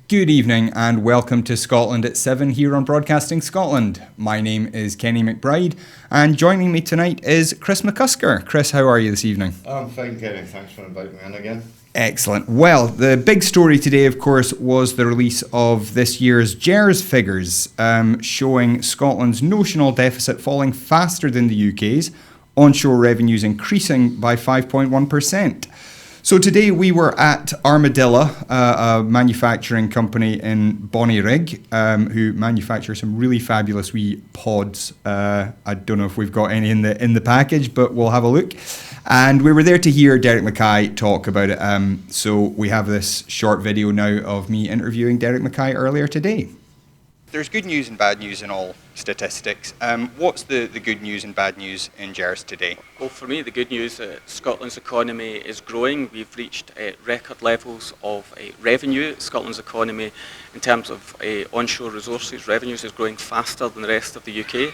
Good evening and welcome to Scotland at 7 here on Broadcasting Scotland. My name is Kenny McBride and joining me tonight is Chris McCusker. Chris, how are you this evening? I'm fine, Kenny. Thanks for inviting me in again. Excellent. Well, the big story today, of course, was the release of this year's GERS figures, showing Scotland's notional deficit falling faster than the UK's, onshore revenues increasing by 5.1%. So today we were at Armadillo, a manufacturing company in Bonnyrigg, who manufacture some really fabulous wee pods. I don't know if we've got any in the package, but we'll have a look. And we were there to hear Derek Mackay talk about it. So we have this short video now of me interviewing Derek Mackay earlier today. There's good news and bad news in all statistics. What's the good news and bad news in GERS today? Well, for me, the good news is Scotland's economy is growing. We've reached record levels of revenue. Scotland's economy, in terms of onshore resources, revenues is growing faster than the rest of the UK.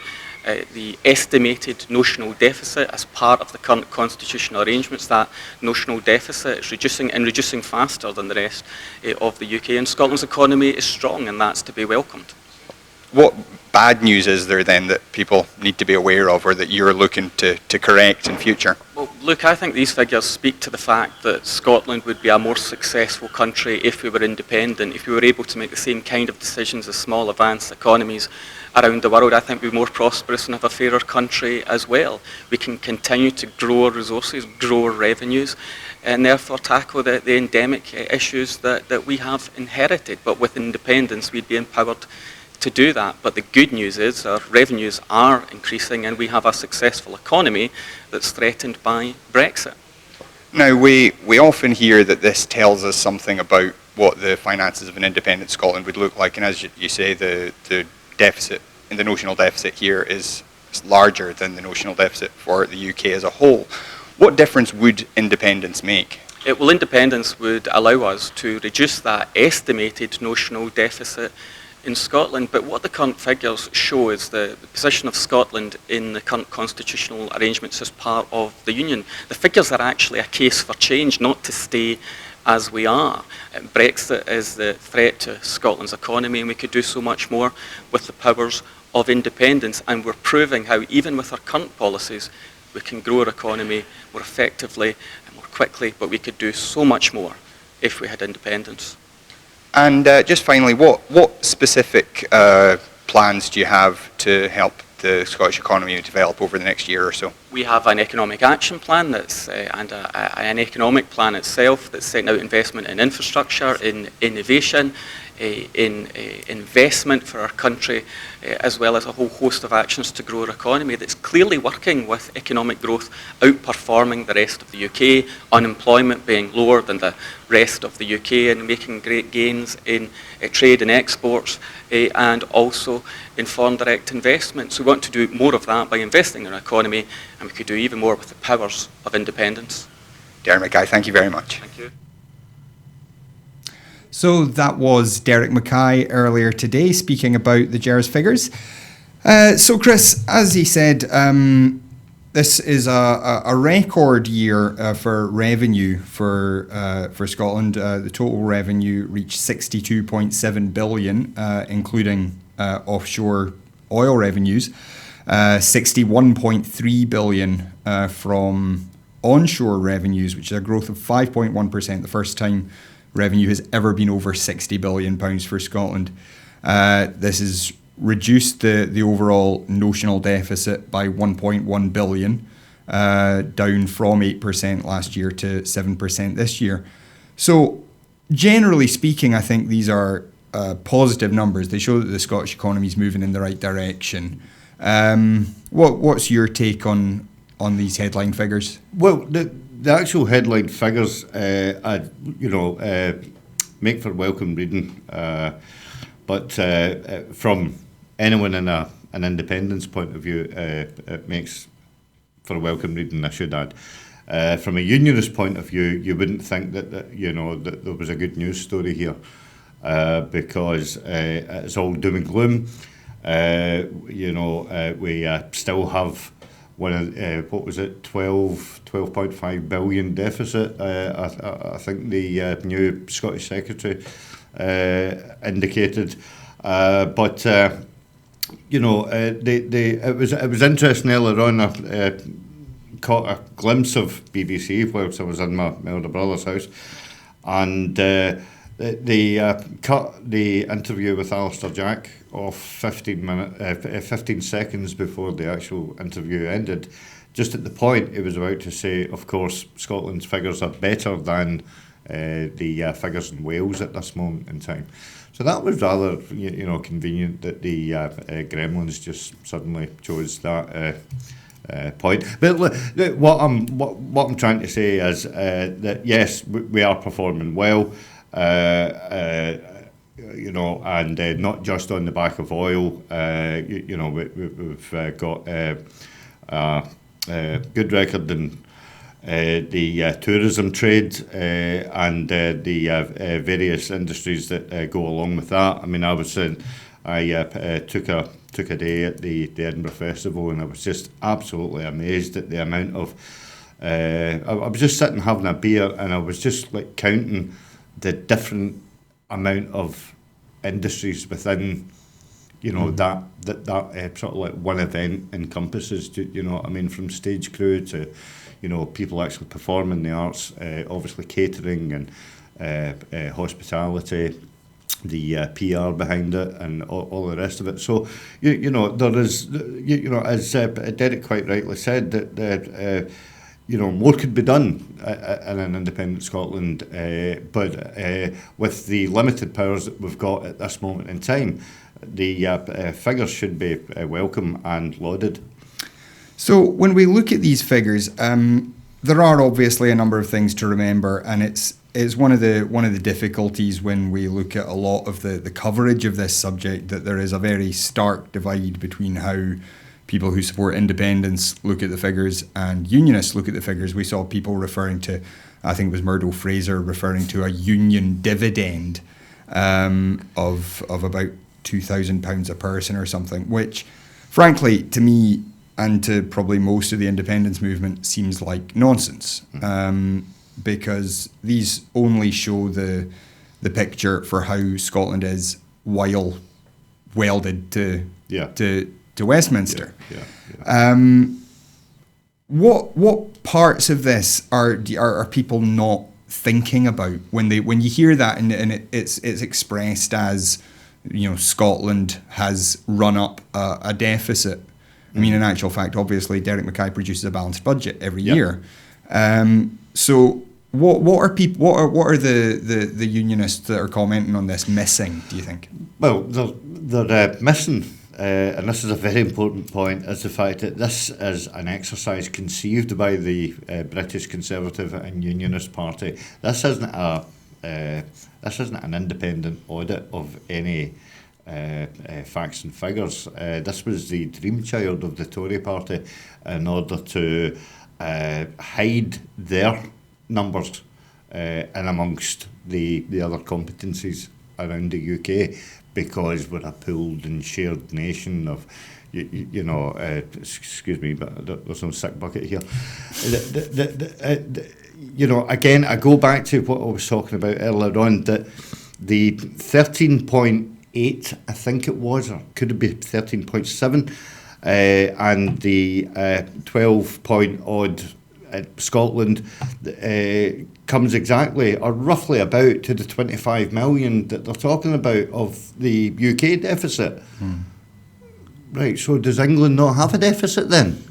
The estimated notional deficit as part of the current constitutional arrangements, that notional deficit is reducing faster than the rest of the UK. And Scotland's economy is strong, and that's to be welcomed. What bad news is there then that people need to be aware of or that you're looking to correct in future? Well, look, I think these figures speak to the fact that Scotland would be a more successful country if we were independent, if we were able to make the same kind of decisions as small advanced economies around the world. I think we'd be more prosperous and have a fairer country as well. We can continue to grow our resources, grow our revenues, and therefore tackle the endemic issues that we have inherited. But with independence, we'd be empowered to do that. But the good news is our revenues are increasing and we have a successful economy that's threatened by Brexit. Now, we often hear that this tells us something about what the finances of an independent Scotland would look like, and as you say, the deficit and the notional deficit here is larger than the notional deficit for the UK as a whole. What difference would independence make? Well, independence would allow us to reduce that estimated notional deficit in Scotland, but what the current figures show is the position of Scotland in the current constitutional arrangements as part of the Union. The figures are actually a case for change, not to stay as we are. Brexit is the threat to Scotland's economy, and we could do so much more with the powers of independence, and we're proving how even with our current policies we can grow our economy more effectively and more quickly, but we could do so much more if we had independence. And just finally, what specific plans do you have to help the Scottish economy develop over the next year or so? We have an economic action plan that's and an economic plan itself that's setting out investment in infrastructure, in innovation, in investment for our country, as well as a whole host of actions to grow our economy that's clearly working, with economic growth outperforming the rest of the UK, unemployment being lower than the rest of the UK, and making great gains in trade and exports, and also in foreign direct investment. So we want to do more of that by investing in our economy, and we could do even more with the powers of independence. Derek Mackay, thank you very much. Thank you. So that was Derek Mackay earlier today speaking about the GERS figures. So Chris, as he said, this is a record year for revenue for Scotland. The total revenue reached 62.7 billion, including offshore oil revenues, 61.3 billion from onshore revenues, which is a growth of 5.1%, the first time revenue has ever been over £60 billion for Scotland. This has reduced the overall notional deficit by 1.1 billion, down from 8% last year to 7% this year. So generally speaking, I think these are positive numbers. They show that the Scottish economy is moving in the right direction. What's your take on these headline figures? Well, the actual headline figures, make for welcome reading. But from anyone in an independence point of view, it makes for welcome reading, I should add. From a unionist point of view, you wouldn't think that there was a good news story here, because it's all doom and gloom. We still have what was it, 12.5 billion deficit. I think the new Scottish Secretary indicated. But you know, it was interesting earlier on. I caught a glimpse of BBC whilst I was in my elder brother's house, and they cut the interview with Alistair Jack off 15 seconds before the actual interview ended. Just at the point he was about to say, of course, Scotland's figures are better than the figures in Wales at this moment in time. So that was rather, you know, convenient that the Gremlins just suddenly chose that point. But what I'm trying to say is that yes, we are performing well, you know, and not just on the back of oil. You know, we've got good record in the tourism trade and the various industries that go along with that. I mean, I took a day at the Edinburgh Festival, and I was just absolutely amazed at the amount of. I was just sitting having a beer, and I was just like counting the different amount of industries within, you know, that sort of like one event encompasses. You know what I mean? From stage crew to, you know, people actually performing the arts, obviously catering and hospitality, the PR behind it, and all the rest of it. So, you know, there is, you know, as Derek quite rightly said, that you know, more could be done in an independent Scotland, but with the limited powers that we've got at this moment in time, the figures should be welcome and lauded. So when we look at these figures, there are obviously a number of things to remember, and it's one of the difficulties when we look at a lot of the coverage of this subject, that there is a very stark divide between how people who support independence look at the figures and unionists look at the figures. We saw people referring to, I think it was Murdo Fraser, referring to a union dividend of about £2,000 a person or something, which frankly to me and to probably most of the independence movement seems like nonsense, because these only show the picture for how Scotland is while welded to Westminster. What parts of this are people not thinking about when you hear that and it's expressed as, you know, Scotland has run up a deficit? I mean, in actual fact, obviously, Derek Mackay produces a balanced budget every year. So, what are the unionists that are commenting on this missing, do you think? Well, they're missing, and this is a very important point, is the fact that this is an exercise conceived by the British Conservative and Unionist Party. This isn't an independent audit of any facts and figures. This was the dream child of the Tory party in order to hide their numbers in amongst the other competencies around the UK, because we're a pooled and shared nation of, you know, excuse me, but there's no sick bucket here. You know, again, I go back to what I was talking about earlier on, that the 13.8, I think it was, or could it be 13.7, and the 12 point odd Scotland comes exactly or roughly about to the 25 million that they're talking about of the UK deficit. Right, so does England not have a deficit then?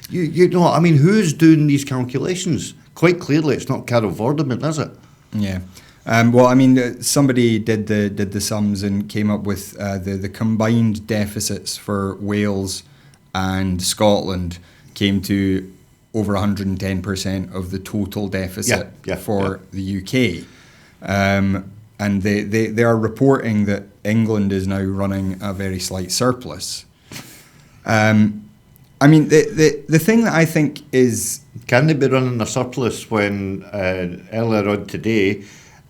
You know, I mean, who's doing these calculations? Quite clearly it's not Carol Vorderman, is it? Yeah. Well, I mean, somebody did the sums and came up with the combined deficits for Wales and Scotland came to over 110% of the total deficit for the UK. And they are reporting that England is now running a very slight surplus. I mean, the thing that I think is... Can they be running a surplus when earlier on today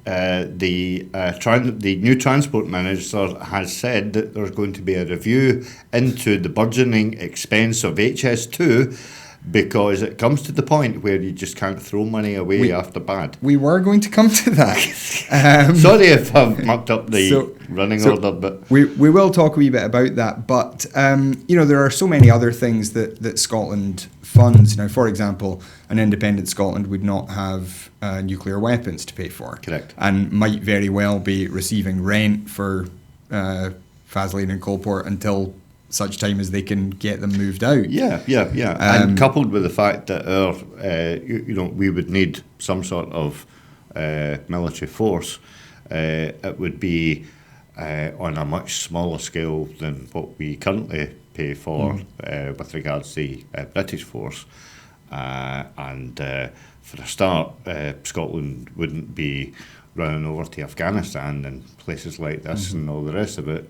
the new transport minister has said that there's going to be a review into the burgeoning expense of HS2, because it comes to the point where you just can't throw money away after bad. We were going to come to that. Sorry if I've mucked up the running order, but we will talk a wee bit about that. But there are so many other things that Scotland funds. Now, for example, an independent Scotland would not have nuclear weapons to pay for. Correct. And might very well be receiving rent for Faslane and Coalport until such time as they can get them moved out. Yeah. And coupled with the fact that we would need some sort of military force, it would be on a much smaller scale than what we currently pay for with regards to the British force. And for a start, Scotland wouldn't be running over to Afghanistan and places like this and all the rest of it,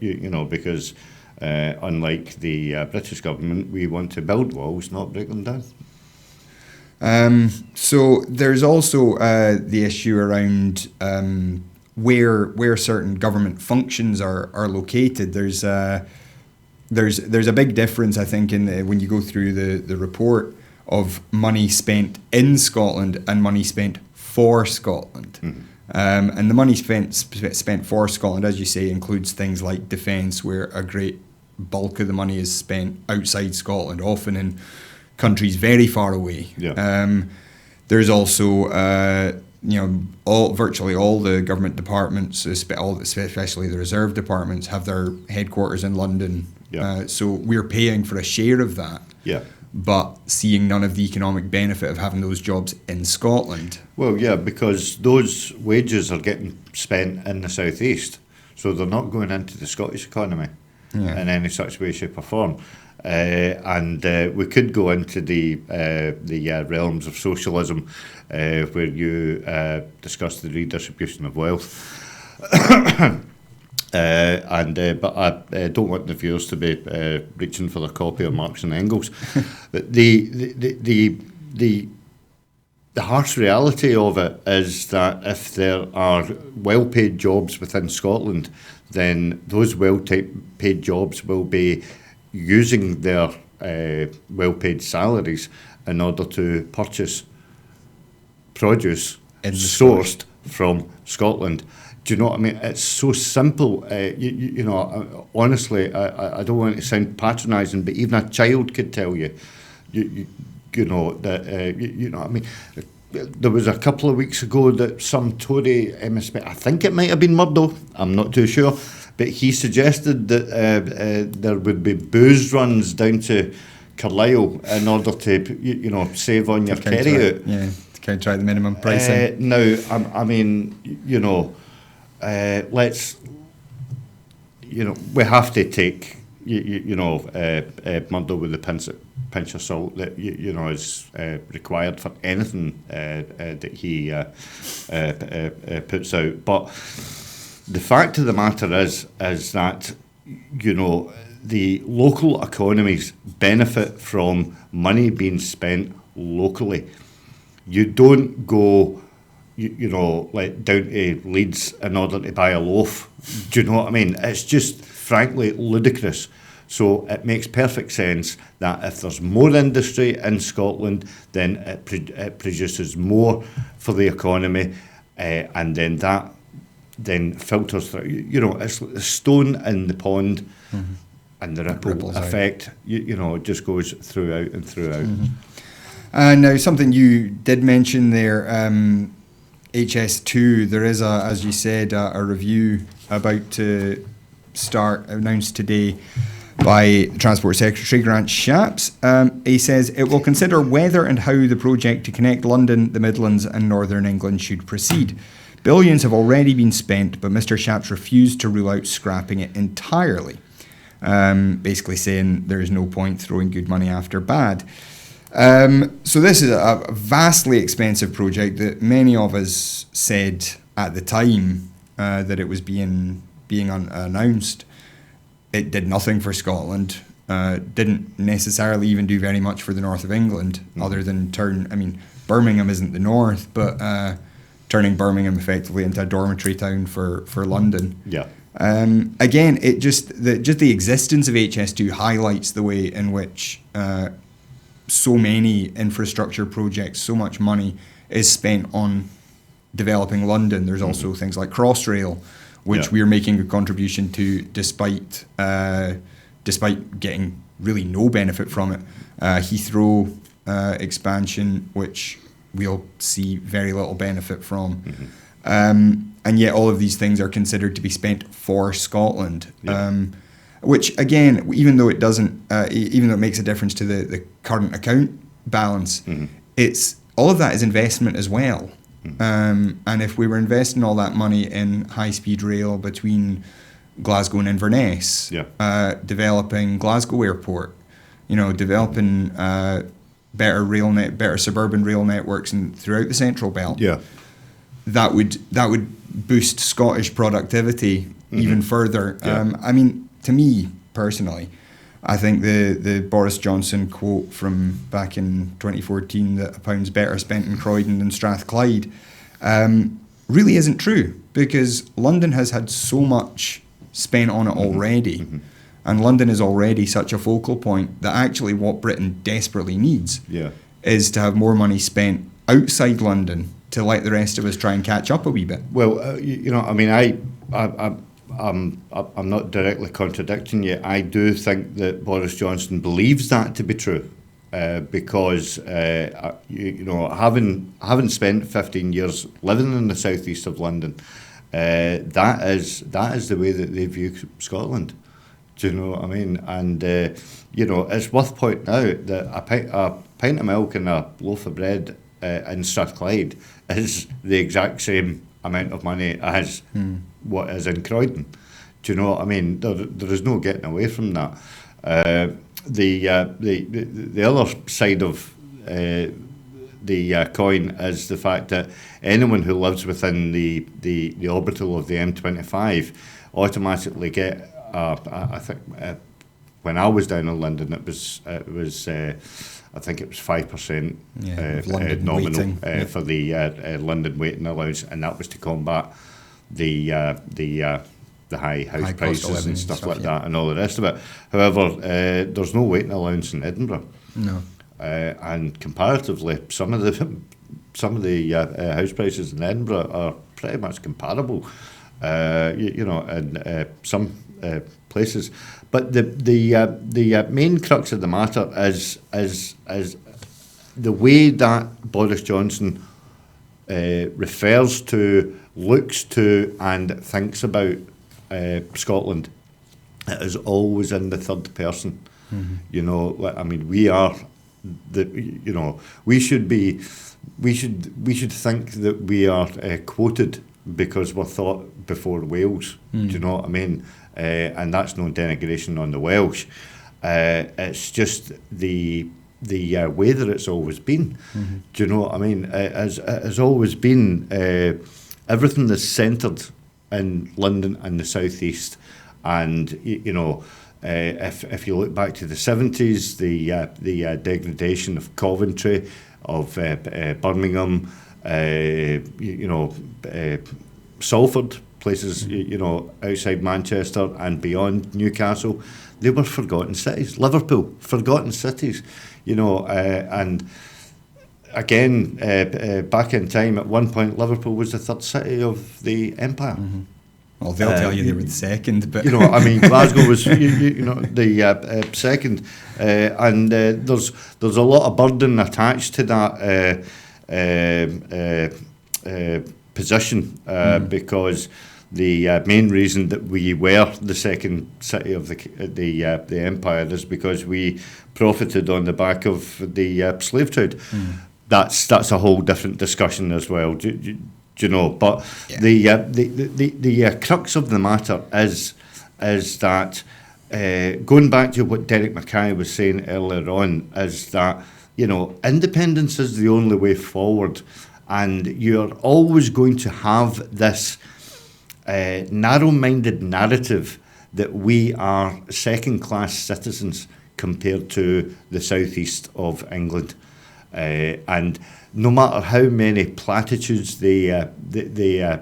because unlike the British government, we want to build walls, not break them down. So there's also the issue around where certain government functions are located. There's a big difference, I think, when you go through the report of money spent in Scotland and money spent for Scotland. And the money spent for Scotland, as you say, includes things like defence, where a great bulk of the money is spent outside Scotland, often in countries very far away. Yeah. There's also, virtually all the government departments, especially the reserve departments, have their headquarters in London. Yeah. So we're paying for a share of that. Yeah. But seeing none of the economic benefit of having those jobs in Scotland. Well, yeah, because those wages are getting spent in the South East, so they're not going into the Scottish economy in any such way, shape or form. And we could go into the realms of socialism, where you discuss the redistribution of wealth. But I don't want the viewers to be reaching for their copy of Marx and Engels. But the harsh reality of it is that if there are well-paid jobs within Scotland, then those well-paid jobs will be using their well-paid salaries in order to purchase produce sourced from Scotland. Do you know what I mean? It's so simple. Honestly, I don't want to sound patronising, but even a child could tell you, that I mean. There was a couple of weeks ago that some Tory MSP, I think it might have been Murdo, I'm not too sure, but he suggested that there would be booze runs down to Carlisle in order to, save on your carry-out. Yeah, to counteract the minimum pricing. Now, I mean, let's, we have to take, Murdo with the pinch of salt that is required for anything that he puts out. But the fact of the matter is that the local economies benefit from money being spent locally. You don't go, like down to Leeds in order to buy a loaf. Do you know what I mean? It's just frankly ludicrous. So it makes perfect sense that if there's more industry in Scotland, then it produces more for the economy, and then that then filters through. It's like the stone in the pond, and the ripple effect, it just goes throughout and throughout. Now, something you did mention there, HS2, there is, as you said, a review about to start, announced today, by Transport Secretary Grant Shapps. He says it will consider whether and how the project to connect London, the Midlands and Northern England should proceed. Billions have already been spent, but Mr Shapps refused to rule out scrapping it entirely, basically saying there is no point throwing good money after bad. So this is a vastly expensive project that many of us said at the time that it was being announced. It did nothing for Scotland, didn't necessarily even do very much for the north of England, other than Birmingham isn't the north, but turning Birmingham effectively into a dormitory town for London. Yeah. Again, the existence of HS2 highlights the way in which so many infrastructure projects, so much money is spent on developing London. There's also things like Crossrail, which we are making a contribution to, despite getting really no benefit from it. Heathrow expansion, which we'll see very little benefit from. And yet all of these things are considered to be spent for Scotland. Which again, even though it makes a difference to the current account balance, it's all of that is investment as well. And if we were investing all that money in high-speed rail between Glasgow and Inverness, developing Glasgow Airport, developing better suburban rail networks throughout the Central Belt, that would boost Scottish productivity even further. I mean, to me personally, I think the Boris Johnson quote from back in 2014 that a pound's better spent in Croydon than Strathclyde really isn't true, because London has had so much spent on it already, and London is already such a focal point that actually what Britain desperately needs is to have more money spent outside London to let the rest of us try and catch up a wee bit. Well, I mean, I'm not directly contradicting you. I do think that Boris Johnson believes that to be true, because having spent 15 years living in the southeast of London, that is the way that they view Scotland. Do you know what I mean? And it's worth pointing out that a pint of milk and a loaf of bread in Strathclyde is the exact same amount of money as what is in Croydon. Do you know what I mean? There is no getting away from that. The other side of the coin is the fact that anyone who lives within the orbital of the M25 automatically get. I think when I was down in London, it was I think it was 5% nominal for the London waiting allowance, and that was to combat the high house prices and stuff like that, and all the rest of it. However, there's no waiting allowance in Edinburgh. No. And comparatively, some of the house prices in Edinburgh are pretty much comparable. In some places, but the main crux of the matter is the way that Boris Johnson refers to, looks to, and thinks about Scotland. It is always in the third person. I mean, we are we should think that we are quoted because we're thought before Wales. Do you know what I mean? And that's no denigration on the Welsh. It's just the way that it's always been. Do you know what I mean? It has always been everything that's centred in London and the southeast. And if you look back to the 70s, the degradation of Coventry, of Birmingham, Salford, places outside Manchester and beyond Newcastle, they were forgotten cities. Liverpool, forgotten cities, and again, back in time, at one point, Liverpool was the third city of the empire. Well, they'll tell you they were the second, but Glasgow was the second, and there's a lot of burden attached to that position, because the main reason that we were the second city of the empire is because we profited on the back of the slave trade. That's a whole different discussion as well. Do you know? But the crux of the matter is that going back to what Derek Mackay was saying earlier on, is that independence is the only way forward, and you're always going to have this narrow-minded narrative that we are second-class citizens compared to the southeast of England, and no matter how many platitudes they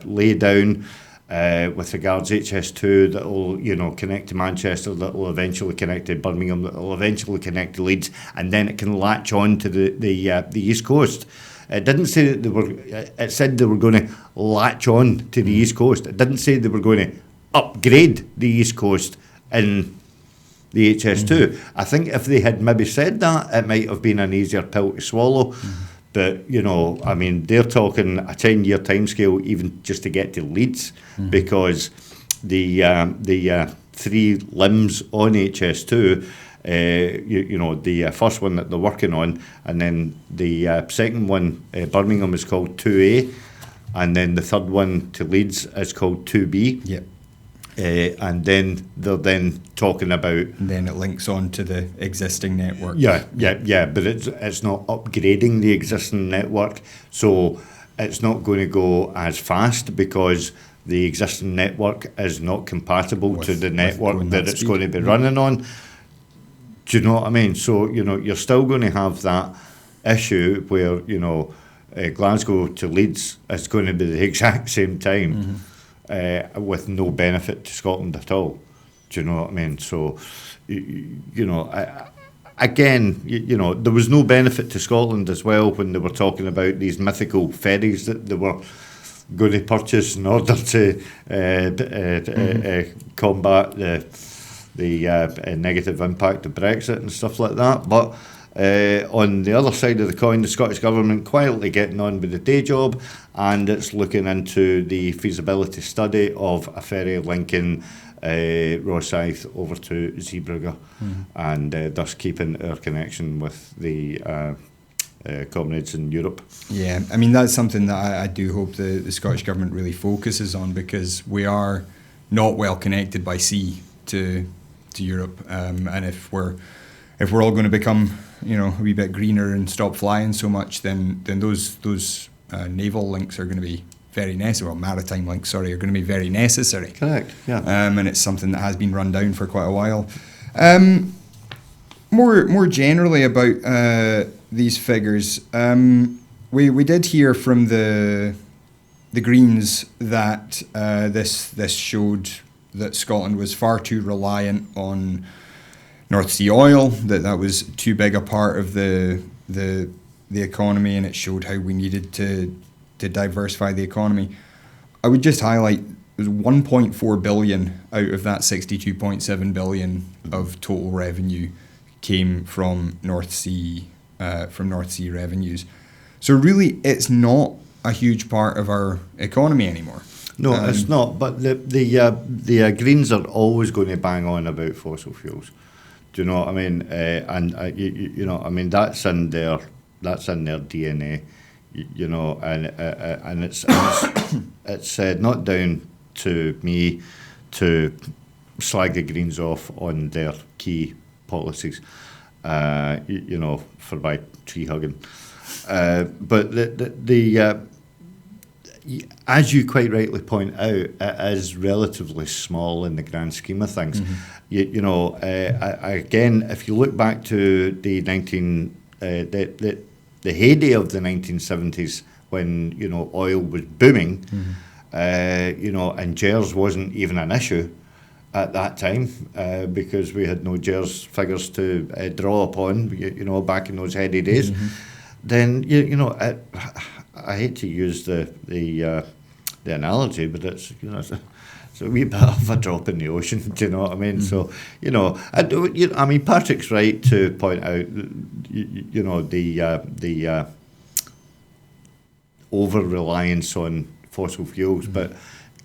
lay down, with regards HS2 that will connect to Manchester, that will eventually connect to Birmingham, that will eventually connect to Leeds, and then it can latch on to the East Coast. It didn't say that they were. It said they were going to latch on to the East Coast. It didn't say they were going to upgrade the East Coast in the HS2. I think if they had maybe said that, it might have been an easier pill to swallow. But, I mean, they're talking a 10-year timescale even just to get to Leeds, because the three limbs on HS2, the first one that they're working on, and then the second one, Birmingham, is called 2A, and then the third one to Leeds is called 2B. Yep. And then they're talking about. And then it links on to the existing network. Yeah. But it's not upgrading the existing network, so it's not going to go as fast because the existing network is not compatible to the network that it's going to be running on. Do you know what I mean? So you're still going to have that issue where Glasgow to Leeds is going to be the exact same time. With no benefit to Scotland at all. Do you know what I mean? So, again, there was no benefit to Scotland as well when they were talking about these mythical ferries that they were going to purchase in order to combat the negative impact of Brexit and stuff like that. But on the other side of the coin, the Scottish Government quietly getting on with the day job, and it's looking into the feasibility study of a ferry linking Rosyth over to Zeebrugge, and thus keeping our connection with the comrades in Europe. Yeah, I mean, that's something that I do hope the Scottish Government really focuses on, because we are not well connected by sea to Europe, and if we're all going to become a wee bit greener and stop flying so much, then those naval links are going to be very necessary. Well, maritime links, are going to be very necessary. Correct. Yeah. And it's something that has been run down for quite a while. More generally about these figures, we did hear from the Greens that this showed that Scotland was far too reliant on North Sea oil, that was too big a part of the economy, and it showed how we needed to diversify the economy. I would just highlight it was 1.4 billion out of that 62.7 billion of total revenue came from North Sea revenues. So really, it's not a huge part of our economy anymore. No, it's not. But the Greens are always going to bang on about fossil fuels. Do you know what I mean? I mean that's in their DNA. And it's not down to me to slag the Greens off on their key policies. For my tree hugging. But the as you quite rightly point out, it is relatively small in the grand scheme of things. Again, if you look back to the heyday of the 1970s, when oil was booming, and GERS wasn't even an issue at that time, because we had no GERS figures to draw upon, back in those heady days. Then I hate to use the analogy, but it's it's a wee bit of a drop in the ocean. Do you know what I mean? So I mean, Patrick's right to point out the over reliance on fossil fuels, but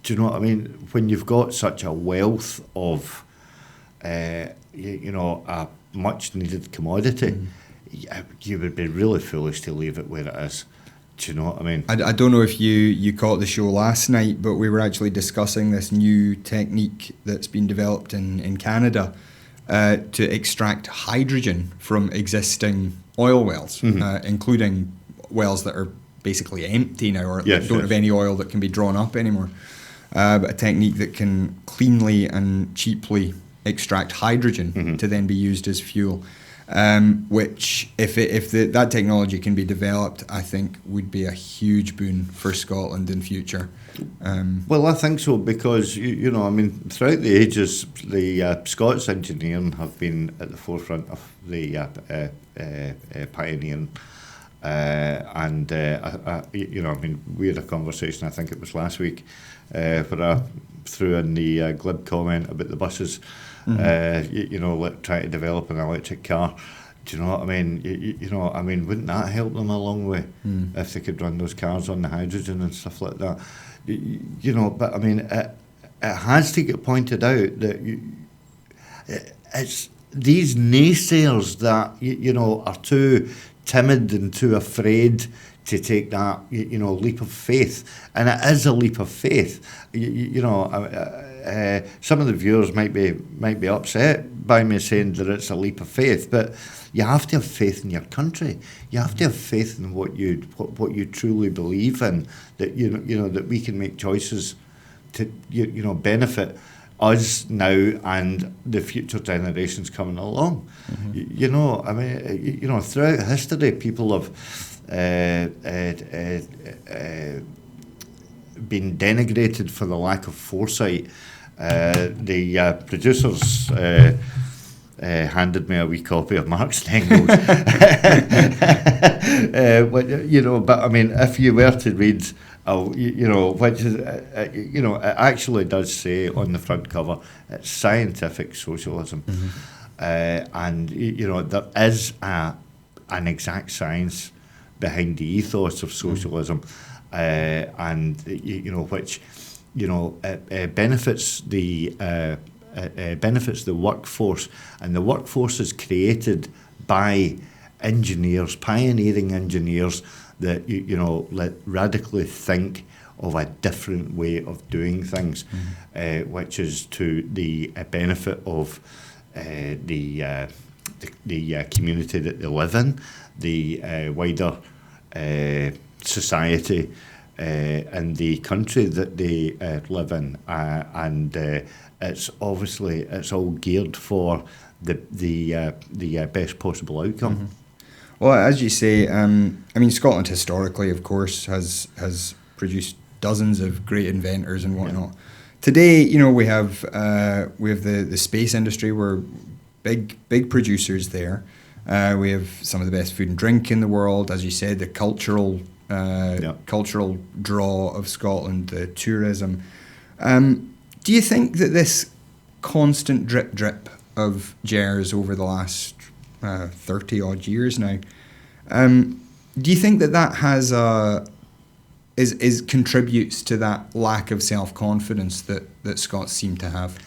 do you know what I mean? When you've got such a wealth of a much needed commodity, you would be really foolish to leave it where it is. Do you know what I mean? I don't know if you caught the show last night, but we were actually discussing this new technique that's been developed in Canada to extract hydrogen from existing oil wells, including wells that are basically empty now, or don't have any oil that can be drawn up anymore. But a technique that can cleanly and cheaply extract hydrogen to then be used as fuel. which if that technology can be developed, I think would be a huge boon for Scotland in future. Well, I think so, because throughout the ages, the Scots engineering have been at the forefront of the pioneering. We had a conversation, I think it was last week, where I threw in the glib comment about the buses, trying to develop an electric car. Do you know what I mean? Wouldn't that help them a long way if they could run those cars on the hydrogen and stuff like that? But I mean, it has to get pointed out that it's these naysayers that are too timid and too afraid to take that leap of faith, and it is a leap of faith. Some of the viewers might be upset by me saying that it's a leap of faith, but you have to have faith in your country. You have to have faith in what you truly believe in. That that we can make choices to benefit us now and the future generations coming along. Throughout history, people have been denigrated for the lack of foresight. The producers handed me a wee copy of Marx and Engels. But I mean, if you were to read, which is, it actually does say on the front cover, it's scientific socialism. And there is an exact science behind the ethos of socialism, and which benefits the workforce, and the workforce is created by engineers, pioneering engineers that radically think of a different way of doing things, which is to the benefit of the community that they live in, the wider society, and the country that they live in, and it's all geared for the best possible outcome. Well, as you say, Scotland historically, of course, has produced dozens of great inventors and whatnot. Yeah. Today, we have the space industry. We're big producers there. We have some of the best food and drink in the world, as you said. The cultural draw of Scotland, the tourism. Do you think that this constant drip of GERS over the last 30 odd years now, do you think that has contributes to that lack of self-confidence that Scots seem to have?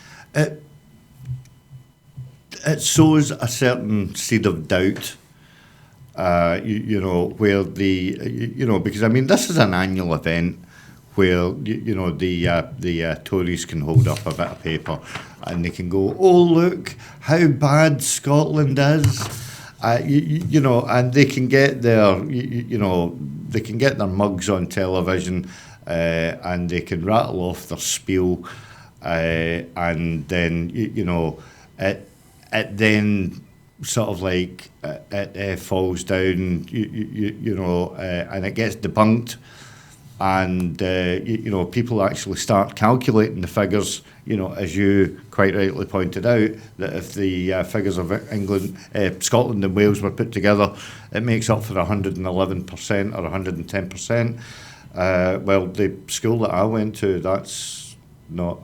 It sows a certain seed of doubt, where because this is an annual event where the Tories can hold up a bit of paper and they can go, oh look how bad Scotland is, and they can get their mugs on television, and they can rattle off their spiel, and then it then sort of like it falls down, and it gets debunked, and people actually start calculating the figures. As you quite rightly pointed out, that if the figures of England, Scotland and Wales were put together, it makes up for 111% or 110%. Well, the school that I went to, that's not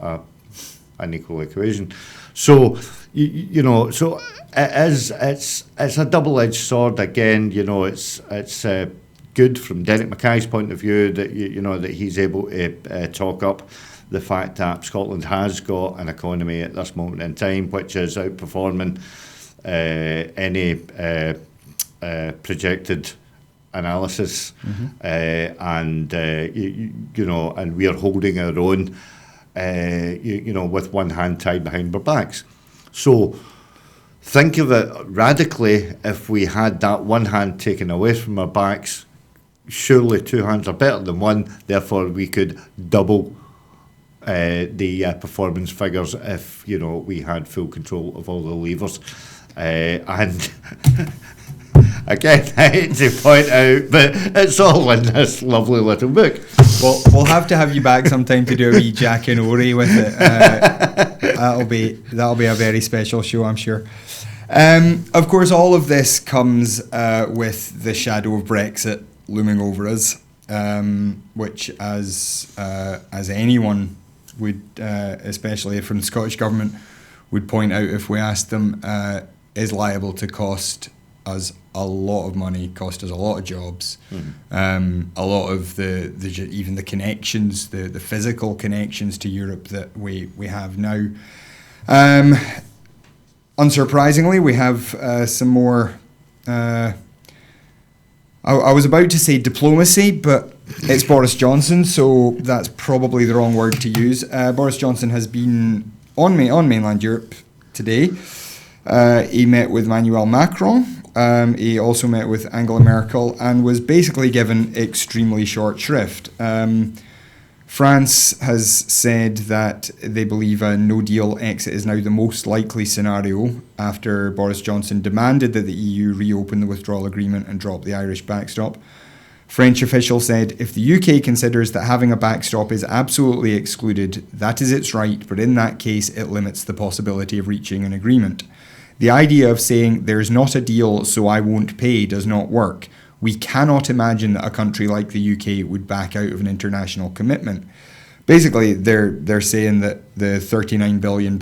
an equal equation. So so it's a double-edged sword again. It's good from Derek Mackay's point of view that that he's able to talk up the fact that Scotland has got an economy at this moment in time which is outperforming any projected analysis, and and we are holding our own, with one hand tied behind our backs. So think of it radically. If we had that one hand taken away from our backs, surely two hands are better than one. Therefore, we could double the performance figures if we had full control of all the levers. And again, I hate to point out, but it's all in this lovely little book. Well, we'll have to have you back sometime to do a wee Jack and Ori with it. That'll be a very special show, I'm sure. Of course, all of this comes with the shadow of Brexit looming over us, which, as anyone would, especially from the Scottish Government, would point out if we asked them, is liable to cost us a lot of money, cost us a lot of jobs, a lot of the even the connections, the physical connections to Europe that we have now. Unsurprisingly, we have some more. I was about to say diplomacy, but it's Boris Johnson, so that's probably the wrong word to use. Boris Johnson has been on mainland Europe today. He met with Emmanuel Macron. He also met with Angela Merkel and was basically given extremely short shrift. France has said that they believe a no-deal exit is now the most likely scenario after Boris Johnson demanded that the EU reopen the withdrawal agreement and drop the Irish backstop. French officials said if the UK considers that having a backstop is absolutely excluded, that is its right, but in that case it limits the possibility of reaching an agreement. The idea of saying there's not a deal so I won't pay does not work. We cannot imagine that a country like the UK would back out of an international commitment. Basically, they're saying that the £39 billion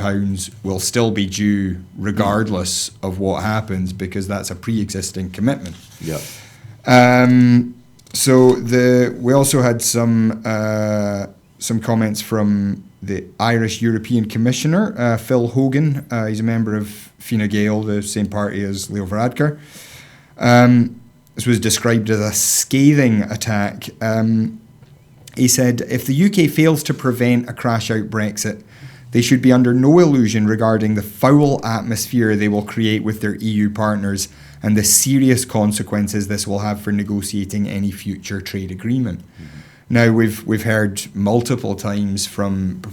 will still be due regardless of what happens because that's a pre-existing commitment. Yeah. So we also had some comments from the Irish European Commissioner, Phil Hogan. He's a member of Fine Gael, the same party as Leo Varadkar. This was described as a scathing attack. He said, if the UK fails to prevent a crash-out Brexit, they should be under no illusion regarding the foul atmosphere they will create with their EU partners and the serious consequences this will have for negotiating any future trade agreement. Mm-hmm. Now, we've heard multiple times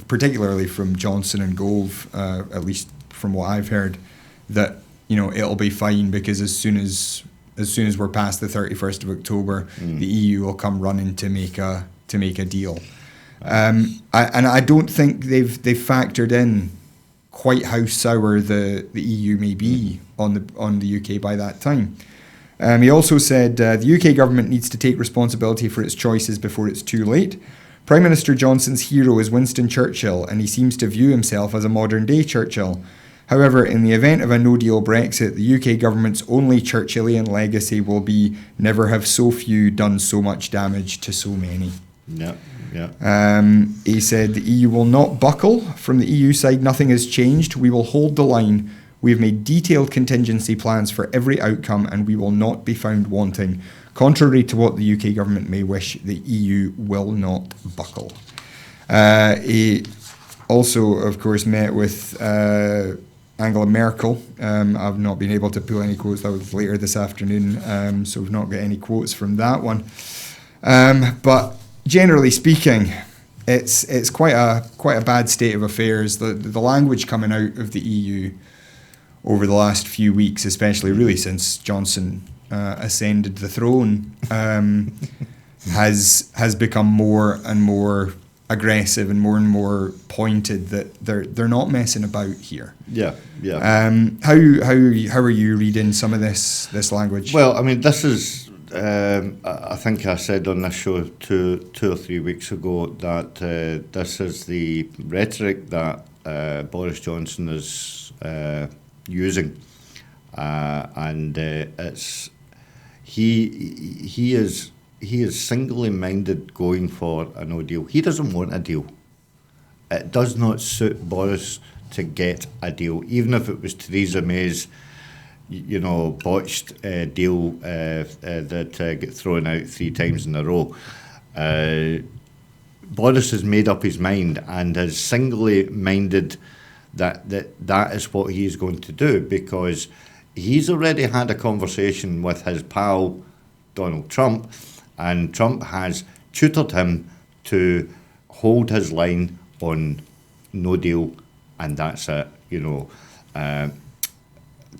particularly from Johnson and Gove, at least from what I've heard, that it'll be fine because as soon as we're past the 31st of October, the EU will come running to make a deal. And I don't think they've factored in quite how sour the EU may be on the UK by that time. He also said the UK government needs to take responsibility for its choices before it's too late. Prime Minister Johnson's hero is Winston Churchill, and he seems to view himself as a modern-day Churchill. However, in the event of a no-deal Brexit, the UK government's only Churchillian legacy will be never have so few done so much damage to so many. Yeah. He said the EU will not buckle. From the EU side, nothing has changed. We will hold the line. We have made detailed contingency plans for every outcome and we will not be found wanting. Contrary to what the UK government may wish, the EU will not buckle. He also, of course, met with Angela Merkel. I've not been able to pull any quotes. That was later this afternoon, so we've not got any quotes from that one. But generally speaking, it's quite a bad state of affairs. The language coming out of the EU over the last few weeks, especially really since Johnson ascended the throne, has become more and more aggressive and more pointed that they're not messing about here. Yeah. How are you reading some of this language? Well, I mean, this is. I think I said on this show two or 3 weeks ago that this is the rhetoric that Boris Johnson is using, and it's he is singly minded going for a no deal. He doesn't want a deal. It does not suit Boris to get a deal, even if it was Theresa May's botched deal that get thrown out 3 times in a row. Boris has made up his mind and has singly minded that is what he is going to do, because he's already had a conversation with his pal Donald Trump, and Trump has tutored him to hold his line on no deal, and that's it.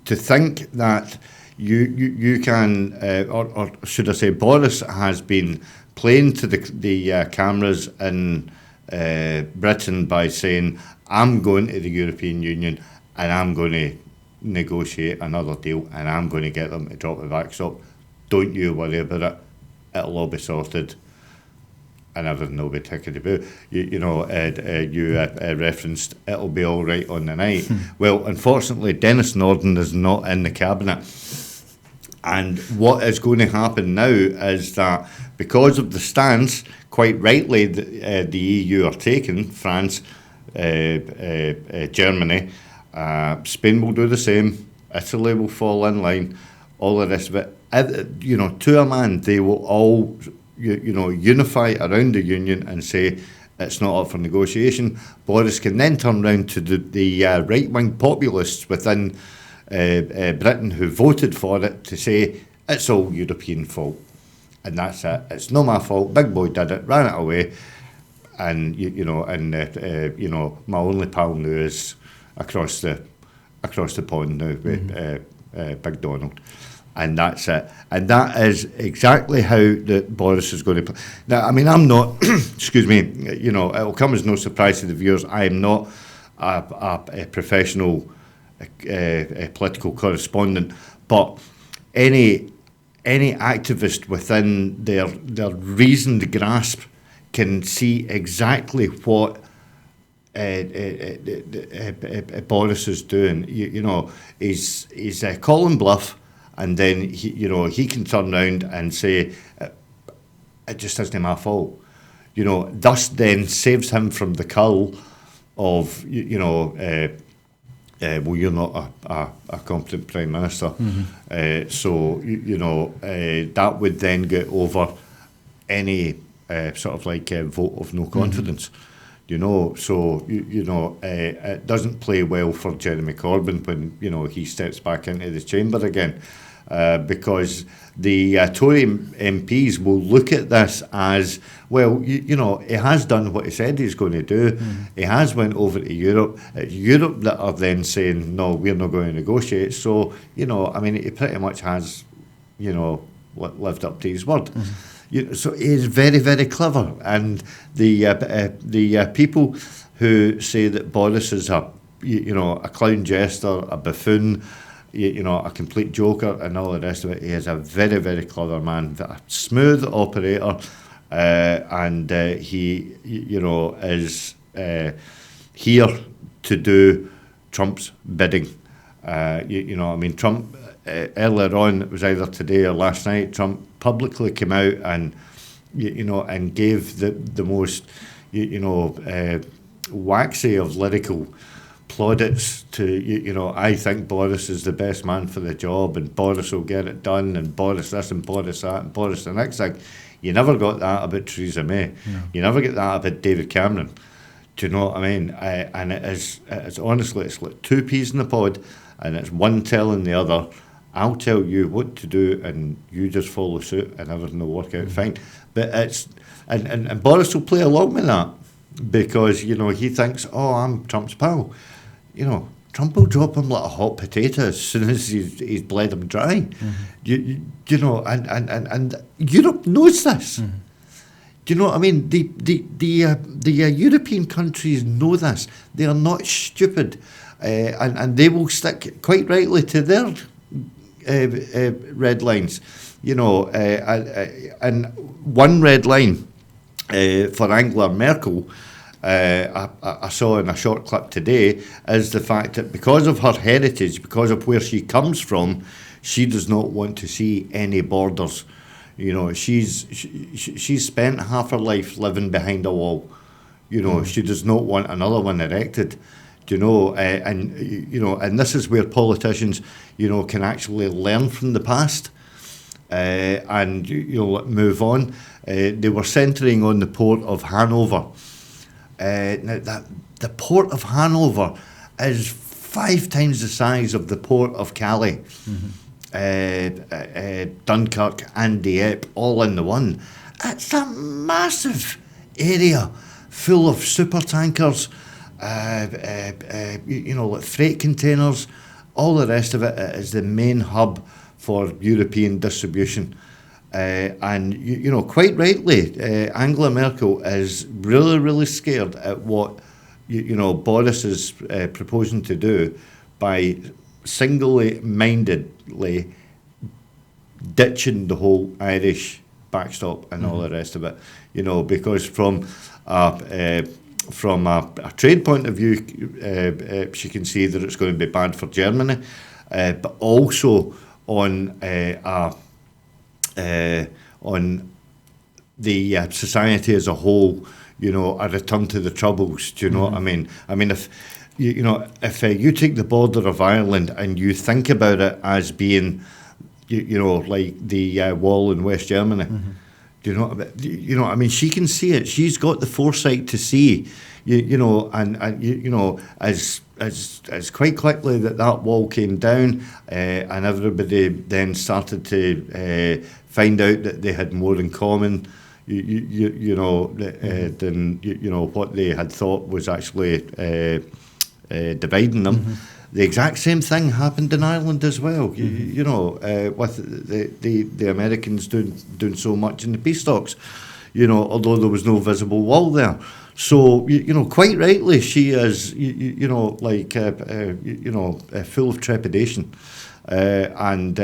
to think that you can, or should I say, Boris has been playing to the cameras in Britain by saying, I'm going to the European Union and I'm going to negotiate another deal and I'm going to get them to drop the backstop. Don't you worry about it. It'll all be sorted and everything will be ticking about. You referenced it'll be all right on the night. Well, unfortunately, Dennis Norden is not in the cabinet. And what is going to happen now is that because of the stance, quite rightly, the EU are taking, France, Germany, Spain will do the same, Italy will fall in line, all the rest of it. To a man, they will all, unify around the union and say it's not up for negotiation. Boris can then turn round to the right-wing populists within Britain who voted for it to say it's all European fault, and that's it. It's not my fault. Big boy did it, ran it away, and my only pal now is across the pond now with Big Donald, and that's it. And that is exactly how Boris is going to play. Now, I mean, I'm not. Excuse me. It'll come as no surprise to the viewers. I am not a professional. A political correspondent, but any activist within their reasoned grasp can see exactly what Boris is doing. He's calling bluff, and then he can turn around and say it just isn't my fault. Thus then saves him from the cull of well, you're not a competent Prime Minister. So that would then get over any sort of like vote of no confidence. So it doesn't play well for Jeremy Corbyn when he steps back into the chamber again, because the Tory MPs will look at this as, well, he has done what he said he's going to do. He has went over to Europe. It's Europe that are then saying, no, we're not going to negotiate. So, he pretty much has, lived up to his word. So he's very, very clever. And the people who say that Boris is a clown jester, a buffoon, a complete joker and all the rest of it, he is a very, very clever man, a smooth operator. And he, is here to do Trump's bidding. Trump, earlier on, it was either today or last night, Trump publicly came out and, and gave the most, waxy of lyrical plaudits to, I think Boris is the best man for the job and Boris will get it done and Boris this and Boris that and Boris the next thing. You never got that about Theresa May. No. You never get that about David Cameron. Do you know what I mean? And it's honestly, it's like two peas in a pod and it's one telling the other, I'll tell you what to do and you just follow suit and everything will work out fine. But it's, and Boris will play along with that because, he thinks, oh, I'm Trump's pal. Trump will drop him like a hot potato as soon as he's bled him dry. And Europe knows this. Do you know what I mean? The European countries know this. They are not stupid, and they will stick quite rightly to their red lines. And one red line for Angela Merkel. I saw in a short clip today is the fact that because of her heritage, because of where she comes from, she does not want to see any borders. She's spent half her life living behind a wall. She does not want another one erected. And this is where politicians, can actually learn from the past and move on. They were centering on the port of Hanover. Now, the port of Hanover is 5 times the size of the port of Calais, Dunkirk and Dieppe, all in the one. It's a massive area full of super tankers, like freight containers, all the rest of it is the main hub for European distribution. And, quite rightly, Angela Merkel is really, really scared at what, Boris is proposing to do by single-mindedly ditching the whole Irish backstop and all the rest of it. Because from a trade point of view, she can see that it's going to be bad for Germany, but also on the society as a whole, a return to the troubles. Do you know what I mean? I mean, if you take the border of Ireland and you think about it as being, like the wall in West Germany. Do you know? I mean, she can see it. She's got the foresight to see, as quite quickly that wall came down, and everybody then started to find out that they had more in common, than what they had thought was actually dividing them. The exact same thing happened in Ireland as well, with the Americans doing so much in the peace talks, although there was no visible wall there. So, quite rightly, she is, full of trepidation. And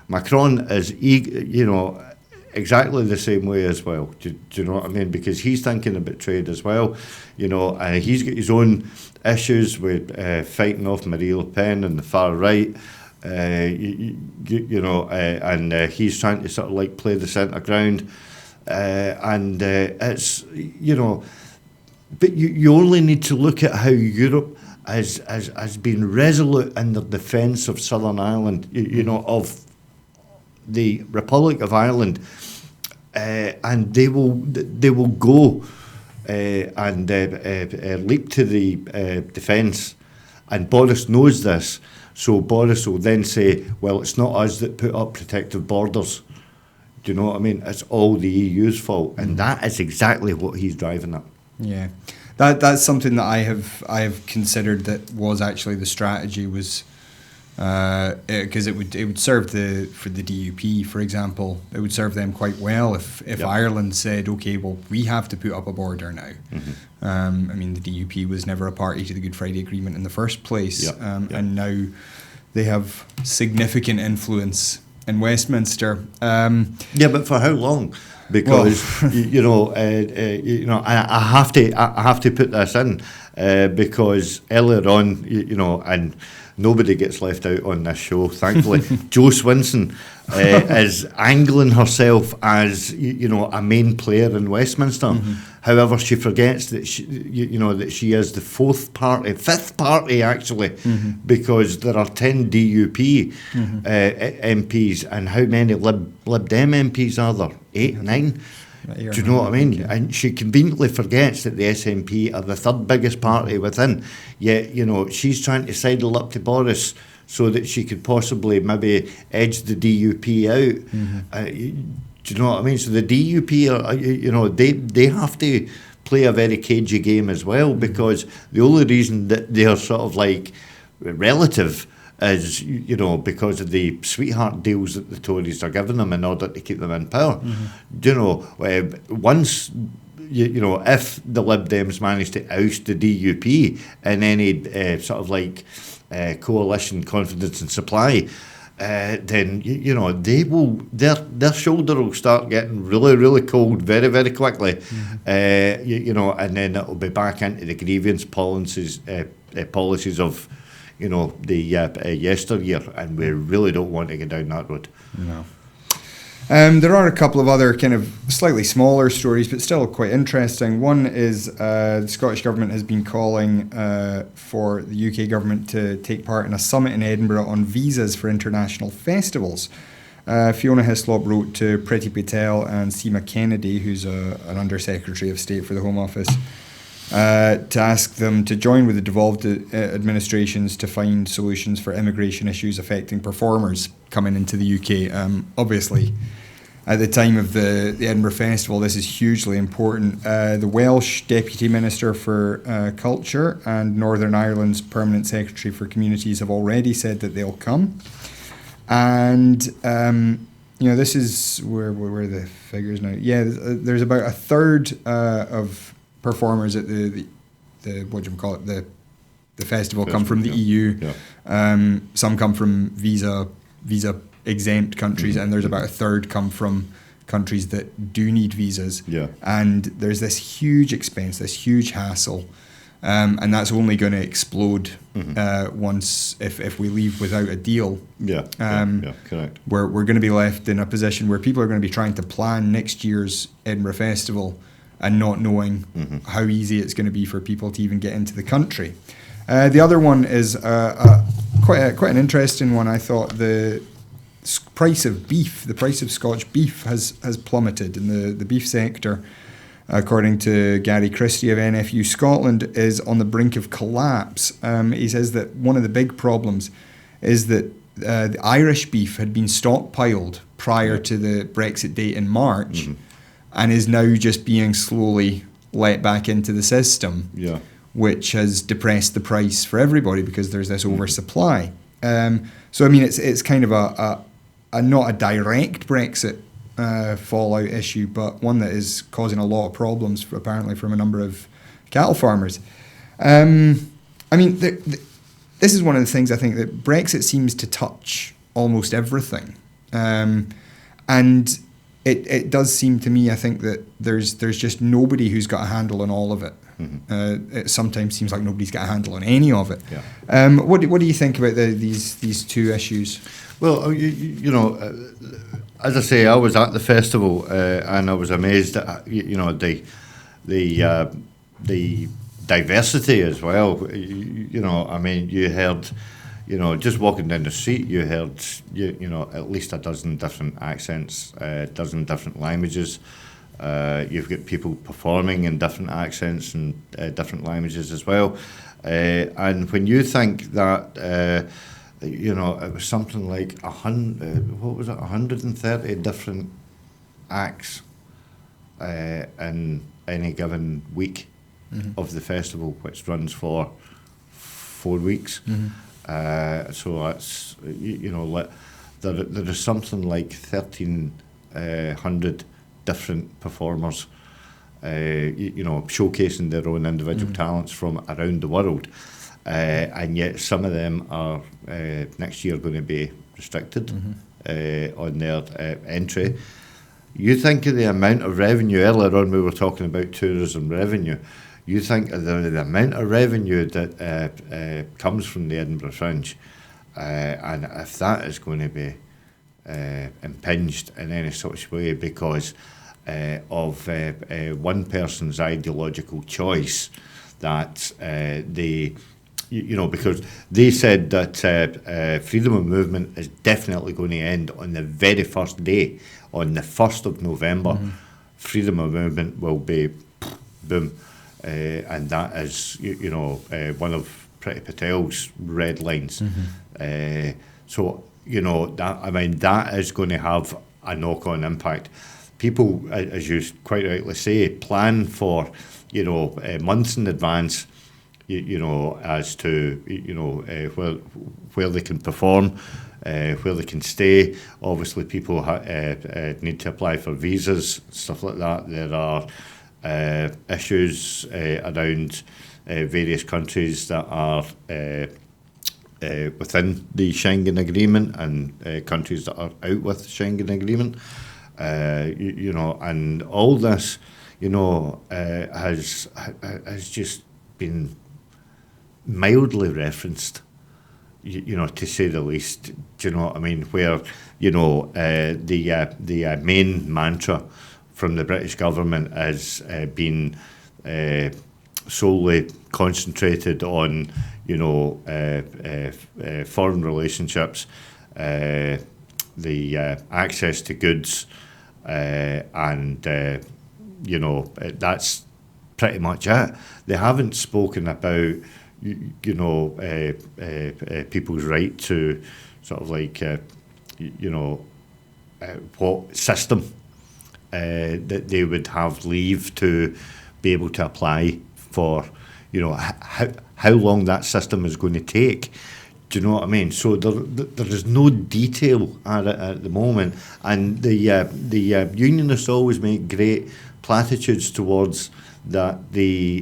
Macron is, exactly the same way as well. Do you know what I mean? Because he's thinking about trade as well, and he's got his own issues with fighting off Marie Le Pen and the far right, and he's trying to sort of like play the centre ground, and it's but you only need to look at how Europe has been resolute in their defence of Southern Ireland, of the Republic of Ireland, and they will go and leap to the defence, and Boris knows this, so Boris will then say, well, it's not us that put up protective borders. Do you know what I mean? It's all the EU's fault, and that is exactly what he's driving at. Yeah, that's something that I have considered that was actually the strategy was. Because it would serve for the DUP, for example, it would serve them quite well if Ireland said, okay, well, we have to put up a border now. I mean, the DUP was never a party to the Good Friday Agreement in the first place, and now they have significant influence in Westminster. But for how long? Because I have to put this in because earlier on, and nobody gets left out on this show, thankfully. Jo Swinson is angling herself as a main player in Westminster. However, she forgets that she is the fifth party actually, because there are 10 DUP MPs, and how many Lib Dem MPs are there? 8, 9. Do you know what I mean? And she conveniently forgets that the SNP are the third biggest party within. Yet, she's trying to sidle up to Boris so that she could possibly maybe edge the DUP out. Do you know what I mean? So the DUP are, they have to play a very cagey game as well, because the only reason that they are sort of like relative is, because of the sweetheart deals that the Tories are giving them in order to keep them in power. Once, if the Lib Dems manage to oust the DUP in any sort of like coalition confidence and supply, then their shoulder will start getting really, really cold very, very quickly, and then it'll be back into the grievance policies of the yesteryear, and we really don't want to go down that road. No. There are a couple of other kind of slightly smaller stories, but still quite interesting. One is the Scottish Government has been calling for the UK Government to take part in a summit in Edinburgh on visas for international festivals. Fiona Hislop wrote to Priti Patel and Seema Kennedy, who's an Under-Secretary of State for the Home Office, to ask them to join with the devolved administrations to find solutions for immigration issues affecting performers coming into the UK. Obviously, at the time of the Edinburgh Festival, this is hugely important. The Welsh Deputy Minister for Culture and Northern Ireland's Permanent Secretary for Communities have already said that they'll come. And, this is where are the figures now? Yeah, there's about a third of performers at the festival come from the EU. Yeah. Some come from visa exempt countries, and there's about a third come from countries that do need visas. Yeah. And there's this huge expense, this huge hassle, and that's only going to explode once if we leave without a deal. Yeah. Correct. We're going to be left in a position where people are going to be trying to plan next year's Edinburgh Festival and not knowing how easy it's going to be for people to even get into the country. The other one is quite an interesting one. I thought the price of beef, the price of Scotch beef has plummeted in the beef sector. According to Gary Christie of NFU Scotland, is on the brink of collapse. He says that one of the big problems is that the Irish beef had been stockpiled prior to the Brexit date in March and is now just being slowly let back into the system, which has depressed the price for everybody because there's this oversupply. So, I mean, it's kind of a not a direct Brexit fallout issue, but one that is causing a lot of problems apparently from a number of cattle farmers. I mean, this is one of the things I think that Brexit seems to touch almost everything, and it does seem to me, I think, that there's just nobody who's got a handle on all of it. It sometimes seems like nobody's got a handle on any of it. Yeah. What do you think about these two issues? Well, as I say, I was at the festival and I was amazed at the diversity as well. I mean, you heard, just walking down the street, you heard, at least a dozen different accents, a dozen different languages. You've got people performing in different accents and different languages as well. And when you think that, it was something like 130 different acts in any given week of the festival, which runs for 4 weeks. So that's, there is something like 1,300 different performers, showcasing their own individual talents from around the world. And yet some of them are next year going to be restricted on their entry. You think of the amount of revenue, earlier on we were talking about tourism revenue, you think of the amount of revenue that comes from the Edinburgh Fringe, and if that is going to be impinged in any such way because of one person's ideological choice, that because they said that freedom of movement is definitely going to end on the very first day, on the 1st of November. Freedom of movement will be boom, and that is one of Priti Patel's red lines. So that is going to have a knock-on impact. People, as you quite rightly say, plan for months in advance, as to where they can perform, where they can stay. Obviously, people need to apply for visas, stuff like that. There are issues around various countries that are within the Schengen Agreement and countries that are out with the Schengen Agreement. And all this, has just been mildly referenced, to say the least. Do you know what I mean? Where, the main mantra from the British government has been solely concentrated on, foreign relationships, the access to goods, and that's pretty much it. They haven't spoken about people's right to sort of like what system that they would have leave to be able to apply for, how long that system is going to take. Do you know what I mean? So there is no detail at the moment, and the unionists always make great platitudes towards that the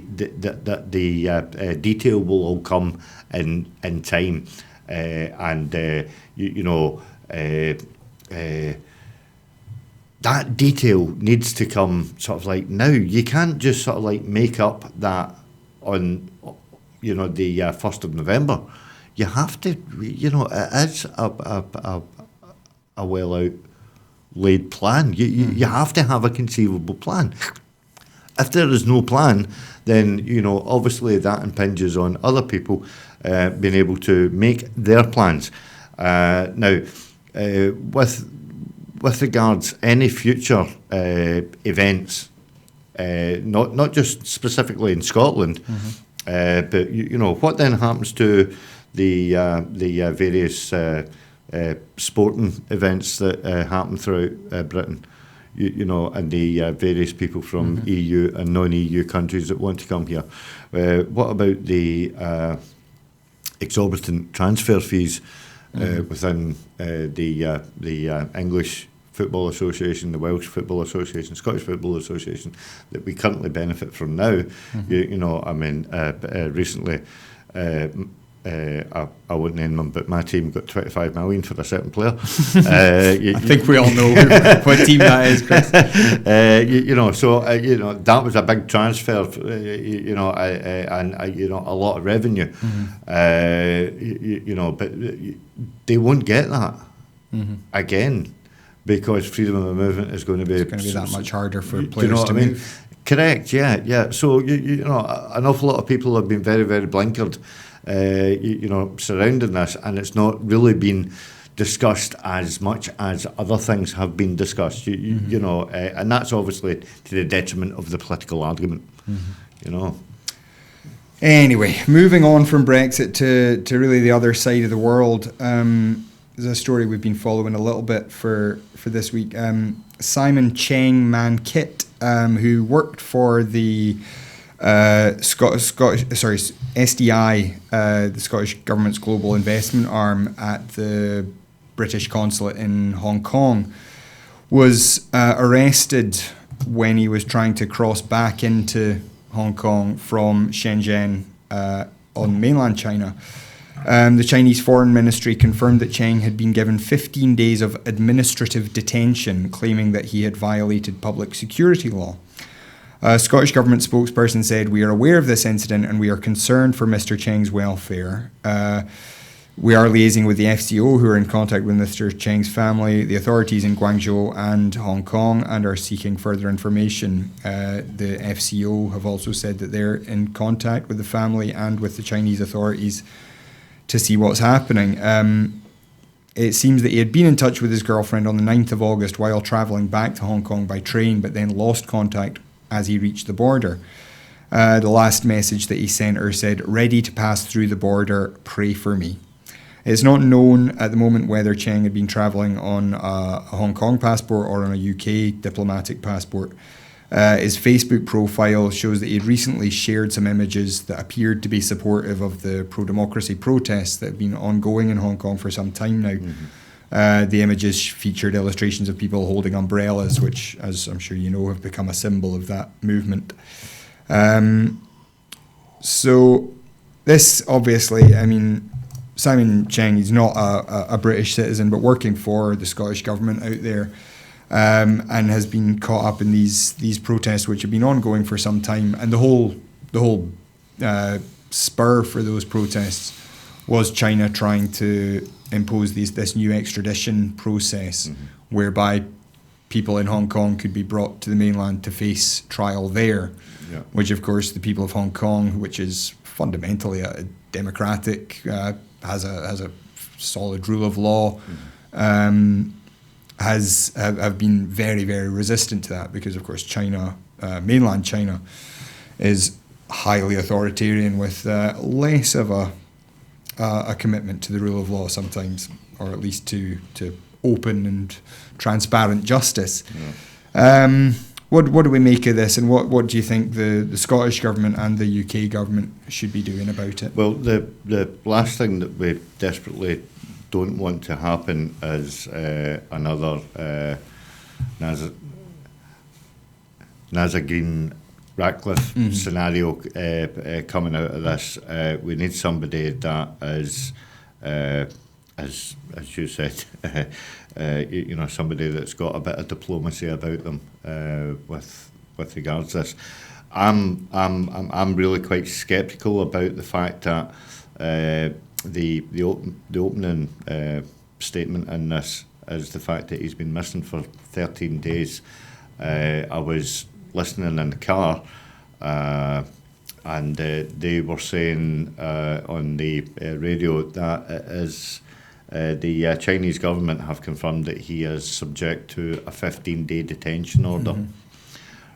detail will all come in time, and that detail needs to come sort of like now. You can't just sort of like make up that on the 1st of November. You have to, it is a well out laid plan. You have to have a conceivable plan. If there is no plan, then obviously that impinges on other people being able to make their plans. Now, with regards any future events, not just specifically in Scotland, but what then happens to the various sporting events that happen throughout Britain, and the various people from EU and non-EU countries that want to come here. What about the exorbitant transfer fees within the English Football Association, the Welsh Football Association, Scottish Football Association that we currently benefit from now? Recently, I wouldn't name them, but my team got 25 million for a certain player. I think we all know what team that is, Chris. So that was a big transfer, and a lot of revenue. But they won't get that again, because freedom of movement is going to be that much harder for players to move. Correct. Yeah. So an awful lot of people have been very, very blinkered, surrounding this, and it's not really been discussed as much as other things have been discussed. And that's obviously to the detriment of the political argument. Anyway, moving on from Brexit to really the other side of the world. There's a story we've been following a little bit for this week. Simon Cheng Man Kit, who worked for the SDI, the Scottish Government's global investment arm at the British consulate in Hong Kong, was arrested when he was trying to cross back into Hong Kong from Shenzhen on mainland China. The Chinese Foreign Ministry confirmed that Cheng had been given 15 days of administrative detention, claiming that he had violated public security law. A Scottish Government spokesperson said, "We are aware of this incident and we are concerned for Mr. Cheng's welfare. We are liaising with the FCO, who are in contact with Mr. Cheng's family, the authorities in Guangzhou and Hong Kong, and are seeking further information." The FCO have also said that they're in contact with the family and with the Chinese authorities to see what's happening. It seems that he had been in touch with his girlfriend on the 9th of August while travelling back to Hong Kong by train, but then lost contact as he reached the border. The last message that he sent her said, "Ready to pass through the border, pray for me." It's not known at the moment whether Cheng had been travelling on a Hong Kong passport or on a UK diplomatic passport. His Facebook profile shows that he had recently shared some images that appeared to be supportive of the pro-democracy protests that have been ongoing in Hong Kong for some time now. The images featured illustrations of people holding umbrellas, which, as I'm sure you know, have become a symbol of that movement. So this, obviously, Simon Cheng, he's not a British citizen, but working for the Scottish Government out there, and has been caught up in these protests, which have been ongoing for some time. And the whole spur for those protests was China trying to impose this new extradition process, whereby people in Hong Kong could be brought to the mainland to face trial there, which of course the people of Hong Kong, which is fundamentally a democratic, has a solid rule of law, have been very, very resistant to that, because of course China, mainland China, is highly authoritarian with less of a commitment to the rule of law sometimes, or at least to open and transparent justice. Yeah. What do we make of this, and what do you think the Scottish Government and the UK Government should be doing about it? Well, the last thing that we desperately don't want to happen is another NASA Green Ratcliffe scenario coming out of this. We need somebody that is, as you said, somebody that's got a bit of diplomacy about them with regards to this. I'm really quite sceptical about the fact that the opening statement in this is the fact that he's been missing for 13 days. I was listening in the car, and they were saying on the radio that it is the Chinese government have confirmed that he is subject to a 15-day detention order.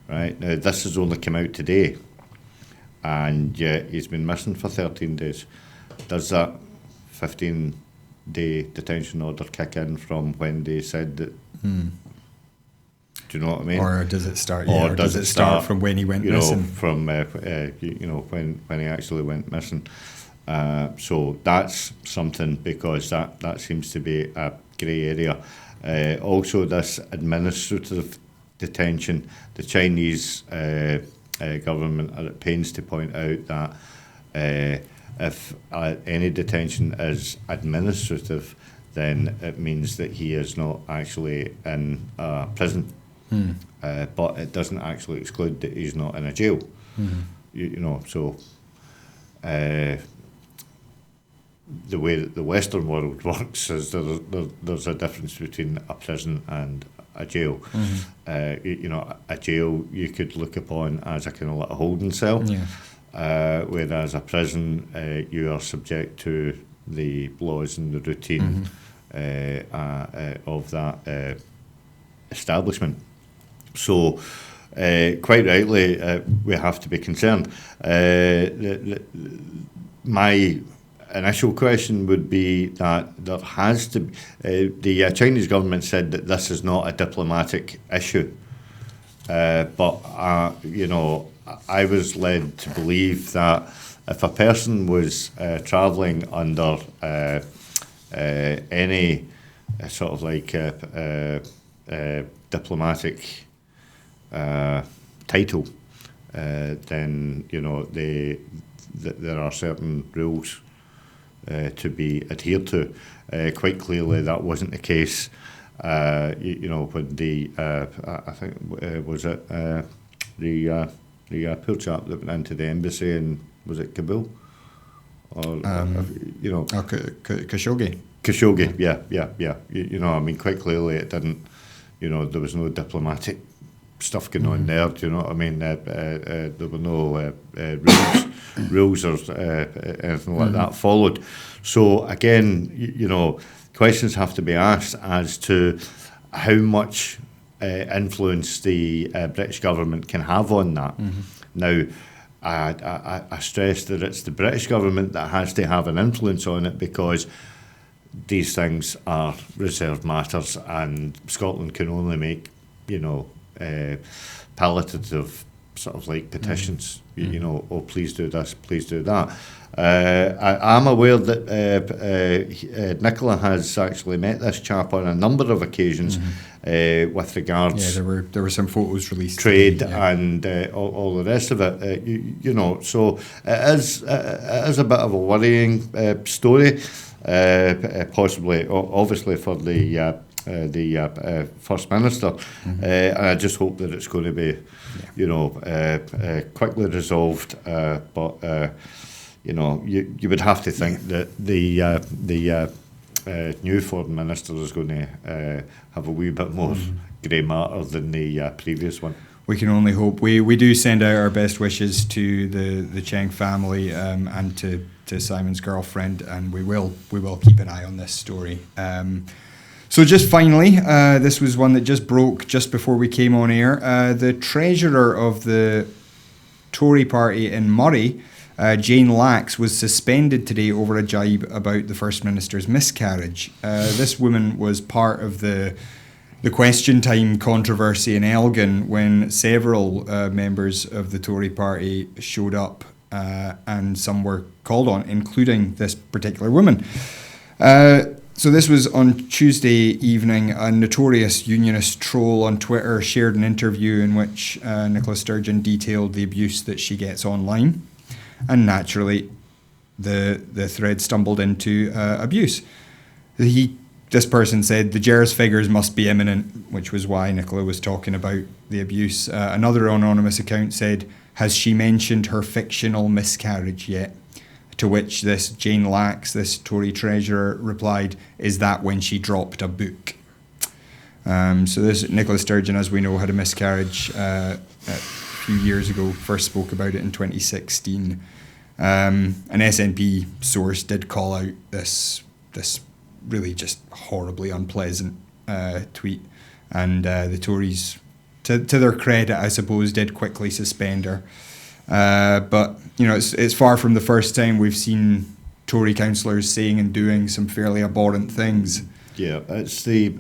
Right now, this has only come out today, and he's been missing for 13 days. Does that 15-day detention order kick in from when they said that? Do you know what I mean? Or does it start? Yeah, or does it start from when he went missing? From when he actually went missing. So that's something, because that seems to be a grey area. Also, this administrative detention, the Chinese government are at pains to point out that if any detention is administrative, then it means that he is not actually in a prison. But it doesn't actually exclude that he's not in a jail. So the way that the Western world works is there's a difference between a prison and a jail. A jail you could look upon as a kind of like a holding cell, whereas a prison you are subject to the laws and the routine of that establishment. So, quite rightly, we have to be concerned. My initial question would be that there has to be, the Chinese government said that this is not a diplomatic issue, but I was led to believe that if a person was travelling under any sort of like diplomatic title, then there are certain rules to be adhered to. Quite clearly, that wasn't the case. When the I think was it the poor chap that went into the embassy, and was it Kabul or Khashoggi. Khashoggi, yeah. Quite clearly it didn't. There was no diplomatic stuff going on there. Do you know what I mean? There were no rules or anything like that followed. So again, questions have to be asked as to how much influence the British government can have on that. Now, I stress that it's the British government that has to have an influence on it, because these things are reserved matters, and Scotland can only make, palliative sort of like petitions, oh, please do this, please do that. I'm aware that Nicola has actually met this chap on a number of occasions with regards. Yeah, there were some photos released. Trade and all the rest of it. So it is a bit of a worrying story. Possibly, obviously, for the First Minister, and I just hope that it's going to be, quickly resolved. But you would have to think that the new Foreign Minister is going to have a wee bit more grey matter than the previous one. We can only hope. We do send out our best wishes to the Cheng family and to Simon's girlfriend, and we will keep an eye on this story. So just finally, this was one that just broke just before we came on air. The treasurer of the Tory party in Moray Jane Lax was suspended today over a jibe about the First Minister's miscarriage. This woman was part of the question time controversy in Elgin when several members of the Tory party showed up and some were called on, including this particular woman. So this was on Tuesday evening. A notorious unionist troll on Twitter shared an interview in which Nicola Sturgeon detailed the abuse that she gets online. And naturally, the thread stumbled into abuse. This person said the GERS figures must be imminent, which was why Nicola was talking about the abuse. Another anonymous account said, has she mentioned her fictional miscarriage yet? To which this Jane Lax, this Tory treasurer, replied, is that when she dropped a book? So this Nicola Sturgeon, as we know, had a miscarriage a few years ago, first spoke about it in 2016. An SNP source did call out this really just horribly unpleasant tweet, and the Tories, to their credit, I suppose, did quickly suspend her. But you know, it's far from the first time we've seen Tory councillors saying and doing some fairly abhorrent things. Yeah, it's the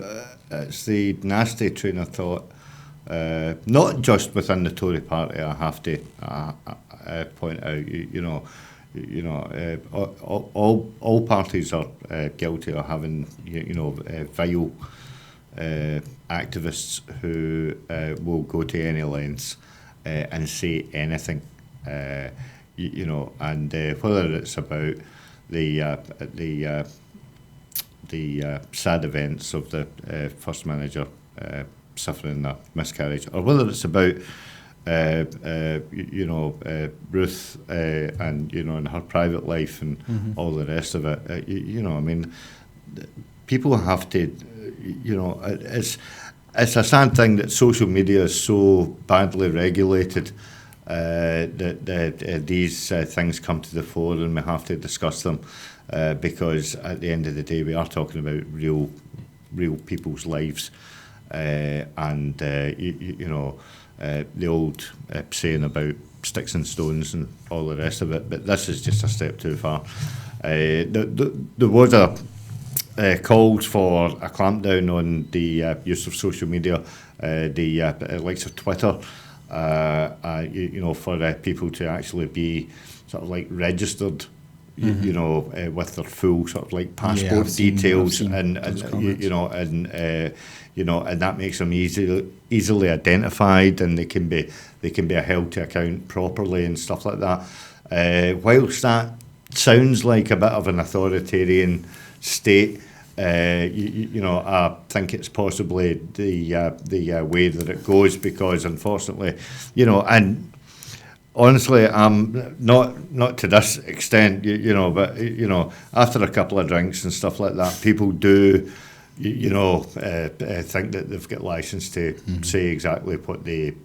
nasty train of thought, not just within the Tory party. I have to point out, all parties are guilty of having vile activists who will go to any lengths and say anything. And whether it's about the sad events of the First Manager suffering a miscarriage, or whether it's about Ruth and in her private life and all the rest of it. People have to, it's a sad thing that social media is so badly regulated that these things come to the fore, and we have to discuss them because at the end of the day we are talking about real people's lives, and the old saying about sticks and stones and all the rest of it, but this is just a step too far. There was a calls for a clampdown on the use of social media, the likes of Twitter, for people to actually be sort of like registered, with their full sort of like passport details, and that makes them easily identified, and they can be held to account properly and stuff like that. Whilst that sounds like a bit of an authoritarian state, I think it's possibly the way that it goes, because unfortunately, and honestly, not to this extent, but after a couple of drinks and stuff like that, people do, think that they've got license to say exactly what they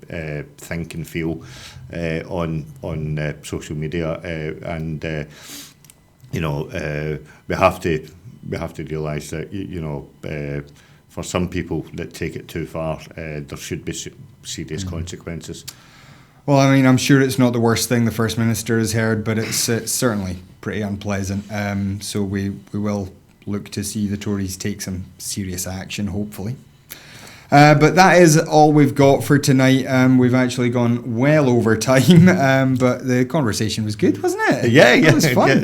think and feel on social media, and we have to realise that for some people that take it too far, there should be serious consequences. Well, I mean, I'm sure it's not the worst thing the First Minister has heard, but it's certainly pretty unpleasant. So we will look to see the Tories take some serious action, hopefully. But that is all we've got for tonight. We've actually gone well over time, but the conversation was good, wasn't it? Yeah, it was fun.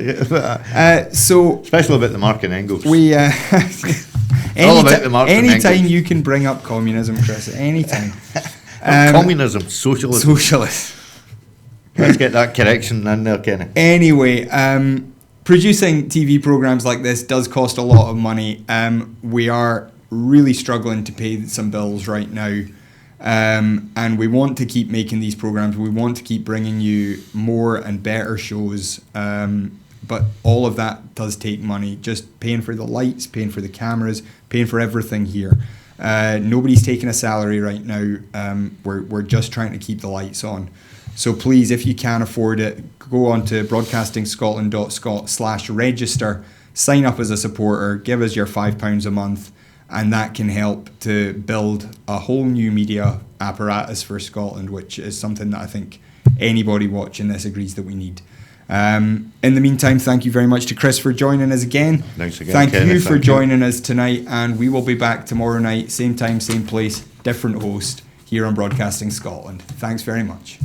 So especially about the Mark and Engels. We all about the Mark and Engels. Anytime you can bring up communism, Chris. Anytime. Communism, socialism. Let's get that correction in there, Kenny. Anyway, producing TV programs like this does cost a lot of money. We are really struggling to pay some bills right now, and we want to keep making these programs. We want to keep bringing you more and better shows, but all of that does take money. Just paying for the lights, paying for the cameras, paying for everything here. Nobody's taking a salary right now. We're just trying to keep the lights on. So please, if you can afford it, go on to broadcastingscotland.scot/register, sign up as a supporter, give us your £5 a month, and that can help to build a whole new media apparatus for Scotland, which is something that I think anybody watching this agrees that we need. In the meantime, thank you very much to Chris for joining us again. Thanks again, Thank Kenneth. you for joining us tonight, and we will be back tomorrow night, same time, same place, different host here on Broadcasting Scotland. Thanks very much.